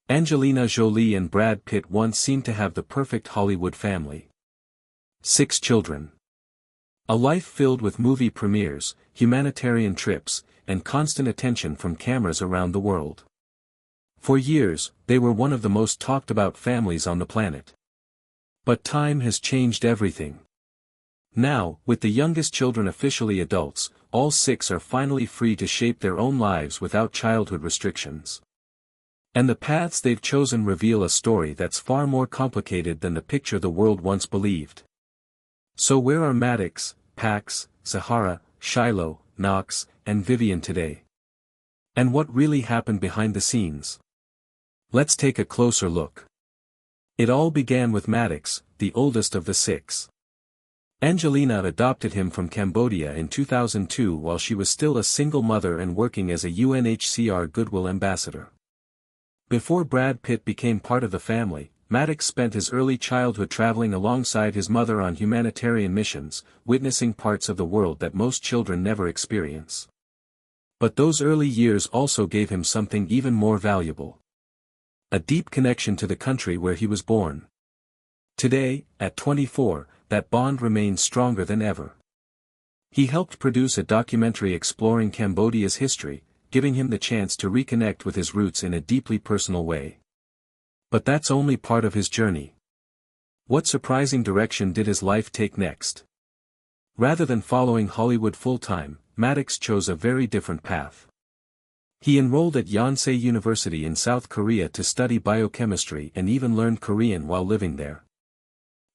Angelina Jolie and Brad Pitt once seemed to have the perfect Hollywood family. 6 children. A life filled with movie premieres, humanitarian trips, and constant attention from cameras around the world. For years, they were one of the most talked about families on the planet. But time has changed everything. Now, with the youngest children officially adults, all 6 are finally free to shape their own lives without childhood restrictions. And the paths they've chosen reveal a story that's far more complicated than the picture the world once believed. So where are Maddox, Pax, Zahara, Shiloh, Knox, and Vivian today? And what really happened behind the scenes? Let's take a closer look. It all began with Maddox, the oldest of the 6. Angelina adopted him from Cambodia in 2002 while she was still a single mother and working as a UNHCR Goodwill ambassador. Before Brad Pitt became part of the family, Maddox spent his early childhood traveling alongside his mother on humanitarian missions, witnessing parts of the world that most children never experience. But those early years also gave him something even more valuable: a deep connection to the country where he was born. Today, at 24, that bond remains stronger than ever. He helped produce a documentary exploring Cambodia's history, giving him the chance to reconnect with his roots in a deeply personal way. But that's only part of his journey. What surprising direction did his life take next? Rather than following Hollywood full-time, Maddox chose a very different path. He enrolled at Yonsei University in South Korea to study biochemistry and even learned Korean while living there.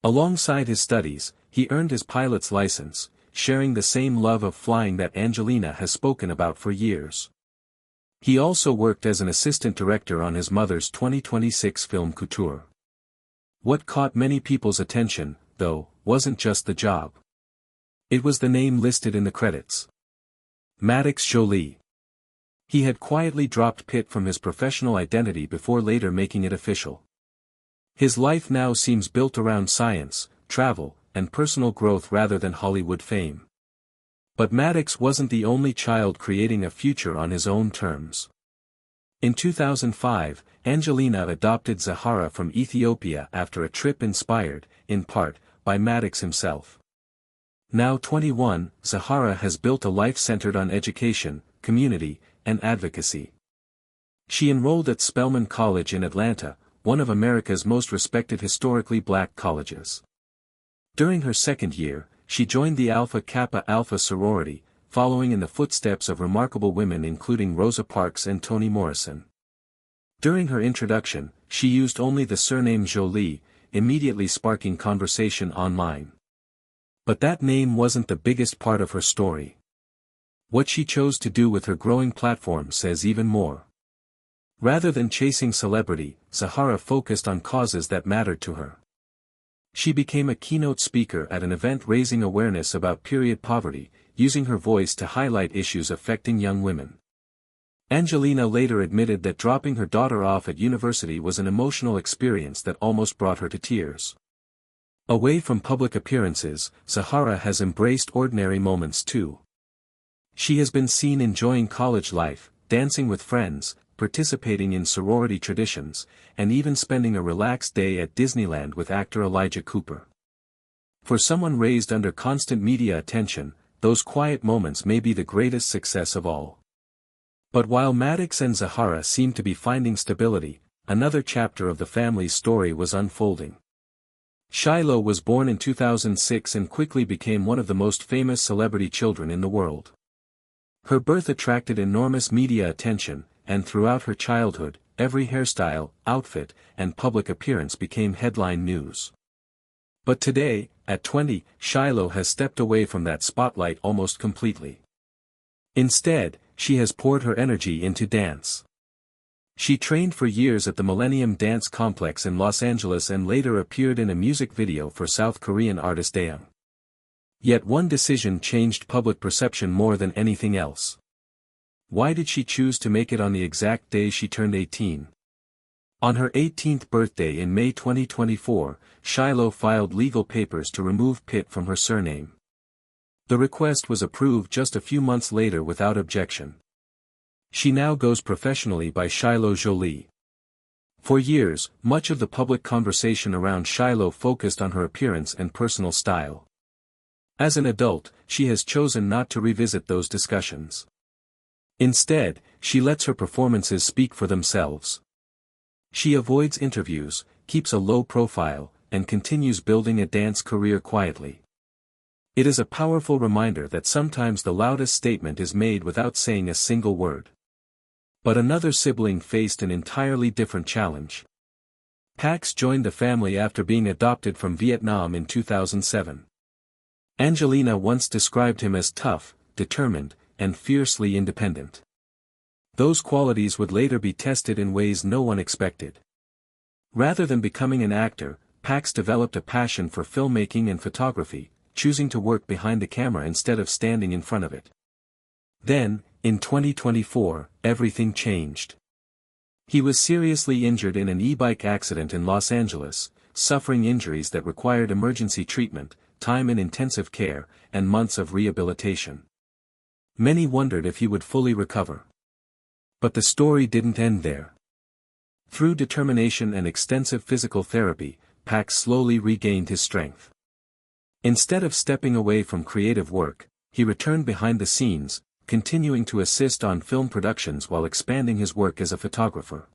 Alongside his studies, he earned his pilot's license, sharing the same love of flying that Angelina has spoken about for years. He also worked as an assistant director on his mother's 2026 film Couture. What caught many people's attention, though, wasn't just the job. It was the name listed in the credits. Maddox Jolie. He had quietly dropped Pitt from his professional identity before later making it official. His life now seems built around science, travel, and personal growth rather than Hollywood fame. But Maddox wasn't the only child creating a future on his own terms. In 2005, Angelina adopted Zahara from Ethiopia after a trip inspired, in part, by Maddox himself. Now 21, Zahara has built a life centered on education, community, and advocacy. She enrolled at Spelman College in Atlanta, one of America's most respected historically black colleges. During her second year, she joined the Alpha Kappa Alpha sorority, following in the footsteps of remarkable women including Rosa Parks and Toni Morrison. During her introduction, she used only the surname Jolie, immediately sparking conversation online. But that name wasn't the biggest part of her story. What she chose to do with her growing platform says even more. Rather than chasing celebrity, Zahara focused on causes that mattered to her. She became a keynote speaker at an event raising awareness about period poverty, using her voice to highlight issues affecting young women. Angelina later admitted that dropping her daughter off at university was an emotional experience that almost brought her to tears. Away from public appearances, Zahara has embraced ordinary moments too. She has been seen enjoying college life, dancing with friends, participating in sorority traditions, and even spending a relaxed day at Disneyland with actor Elijah Cooper. For someone raised under constant media attention, those quiet moments may be the greatest success of all. But while Maddox and Zahara seemed to be finding stability, another chapter of the family's story was unfolding. Shiloh was born in 2006 and quickly became one of the most famous celebrity children in the world. Her birth attracted enormous media attention, and throughout her childhood, every hairstyle, outfit, and public appearance became headline news. But today, at 20, Shiloh has stepped away from that spotlight almost completely. Instead, she has poured her energy into dance. She trained for years at the Millennium Dance Complex in Los Angeles and later appeared in a music video for South Korean artist Daeung. Yet one decision changed public perception more than anything else. Why did she choose to make it on the exact day she turned 18? On her 18th birthday in May 2024, Shiloh filed legal papers to remove Pitt from her surname. The request was approved just a few months later without objection. She now goes professionally by Shiloh Jolie. For years, much of the public conversation around Shiloh focused on her appearance and personal style. As an adult, she has chosen not to revisit those discussions. Instead, she lets her performances speak for themselves. She avoids interviews, keeps a low profile, and continues building a dance career quietly. It is a powerful reminder that sometimes the loudest statement is made without saying a single word. But another sibling faced an entirely different challenge. Pax joined the family after being adopted from Vietnam in 2007. Angelina once described him as tough, determined, and fiercely independent. Those qualities would later be tested in ways no one expected. Rather than becoming an actor, Pax developed a passion for filmmaking and photography, choosing to work behind the camera instead of standing in front of it. Then, in 2024, everything changed. He was seriously injured in an e-bike accident in Los Angeles, suffering injuries that required emergency treatment, time in intensive care, and months of rehabilitation. Many wondered if he would fully recover. But the story didn't end there. Through determination and extensive physical therapy, Pax slowly regained his strength. Instead of stepping away from creative work, he returned behind the scenes, continuing to assist on film productions while expanding his work as a photographer.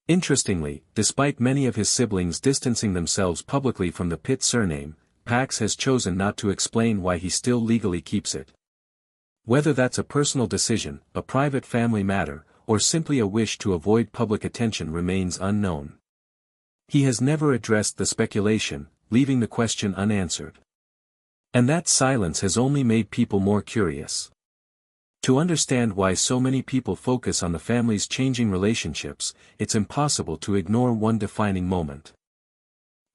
Interestingly, despite many of his siblings distancing themselves publicly from the Pitt surname, Pax has chosen not to explain why he still legally keeps it. Whether that's a personal decision, a private family matter, or simply a wish to avoid public attention remains unknown. He has never addressed the speculation, leaving the question unanswered. And that silence has only made people more curious. To understand why so many people focus on the family's changing relationships, it's impossible to ignore one defining moment.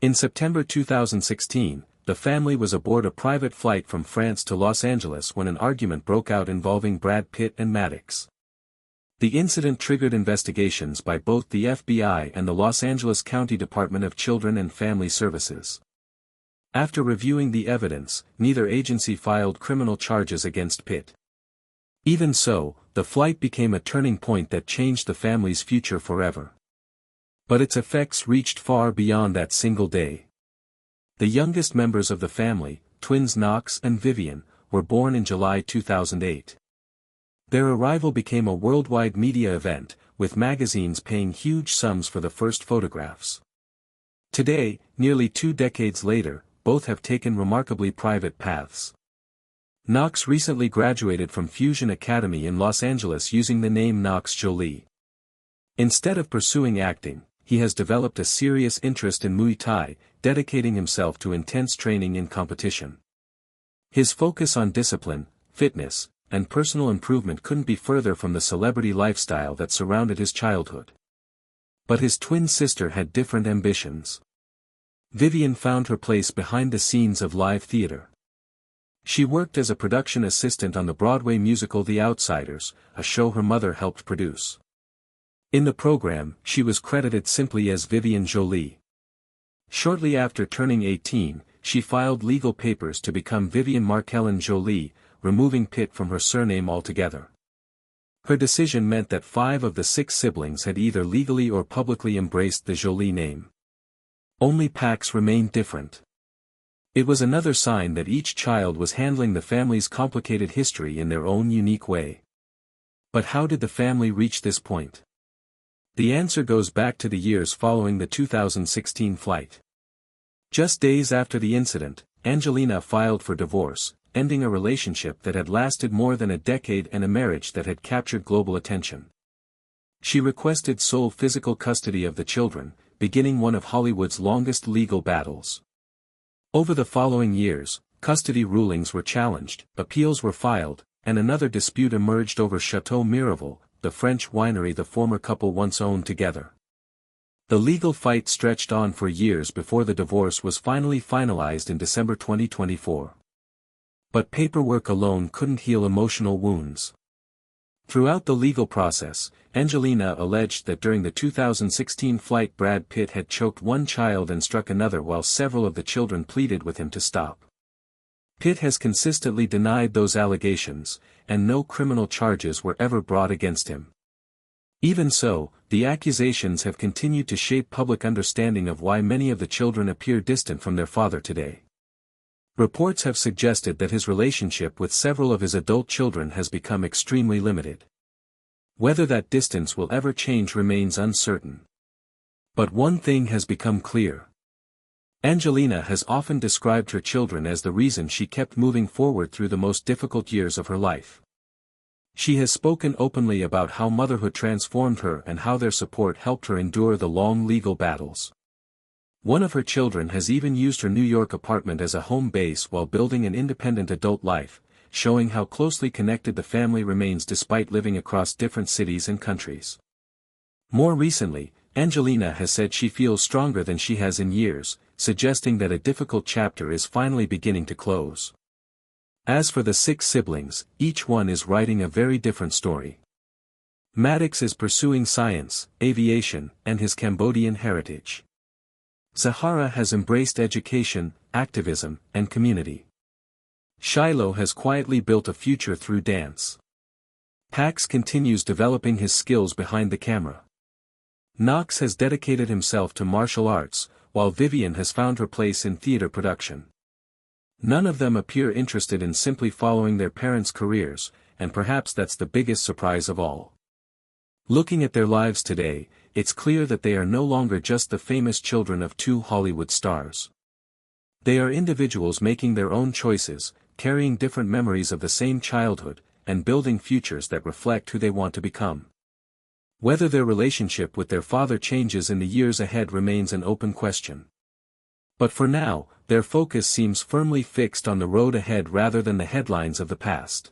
In September 2016, the family was aboard a private flight from France to Los Angeles when an argument broke out involving Brad Pitt and Maddox. The incident triggered investigations by both the FBI and the Los Angeles County Department of Children and Family Services. After reviewing the evidence, neither agency filed criminal charges against Pitt. Even so, the flight became a turning point that changed the family's future forever. But its effects reached far beyond that single day. The youngest members of the family, twins Knox and Vivian, were born in July 2008. Their arrival became a worldwide media event, with magazines paying huge sums for the first photographs. Today, nearly 2 decades later, both have taken remarkably private paths. Knox recently graduated from Fusion Academy in Los Angeles using the name Knox Jolie. Instead of pursuing acting, he has developed a serious interest in Muay Thai, dedicating himself to intense training in competition. His focus on discipline, fitness, and personal improvement couldn't be further from the celebrity lifestyle that surrounded his childhood. But his twin sister had different ambitions. Vivian found her place behind the scenes of live theater. She worked as a production assistant on the Broadway musical The Outsiders, a show her mother helped produce. In the program, she was credited simply as Vivian Jolie. Shortly after turning 18, she filed legal papers to become Vivian Markellen Jolie, removing Pitt from her surname altogether. Her decision meant that 5 of the 6 siblings had either legally or publicly embraced the Jolie name. Only Pax remained different. It was another sign that each child was handling the family's complicated history in their own unique way. But how did the family reach this point? The answer goes back to the years following the 2016 flight. Just days after the incident, Angelina filed for divorce, ending a relationship that had lasted more than a decade and a marriage that had captured global attention. She requested sole physical custody of the children, beginning one of Hollywood's longest legal battles. Over the following years, custody rulings were challenged, appeals were filed, and another dispute emerged over Chateau Miraval, the French winery the former couple once owned together. The legal fight stretched on for years before the divorce was finally finalized in December 2024. But paperwork alone couldn't heal emotional wounds. Throughout the legal process, Angelina alleged that during the 2016 flight Brad Pitt had choked one child and struck another while several of the children pleaded with him to stop. Pitt has consistently denied those allegations, and no criminal charges were ever brought against him. Even so, the accusations have continued to shape public understanding of why many of the children appear distant from their father today. Reports have suggested that his relationship with several of his adult children has become extremely limited. Whether that distance will ever change remains uncertain. But one thing has become clear. Angelina has often described her children as the reason she kept moving forward through the most difficult years of her life. She has spoken openly about how motherhood transformed her and how their support helped her endure the long legal battles. One of her children has even used her New York apartment as a home base while building an independent adult life, showing how closely connected the family remains despite living across different cities and countries. More recently, Angelina has said she feels stronger than she has in years, suggesting that a difficult chapter is finally beginning to close. As for the 6 siblings, each one is writing a very different story. Maddox is pursuing science, aviation, and his Cambodian heritage. Zahara has embraced education, activism, and community. Shiloh has quietly built a future through dance. Pax continues developing his skills behind the camera. Knox has dedicated himself to martial arts, while Vivian has found her place in theater production. None of them appear interested in simply following their parents' careers, and perhaps that's the biggest surprise of all. Looking at their lives today, it's clear that they are no longer just the famous children of 2 Hollywood stars. They are individuals making their own choices, carrying different memories of the same childhood, and building futures that reflect who they want to become. Whether their relationship with their father changes in the years ahead remains an open question. But for now, their focus seems firmly fixed on the road ahead rather than the headlines of the past.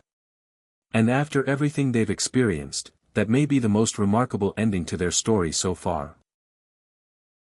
And after everything they've experienced, that may be the most remarkable ending to their story so far.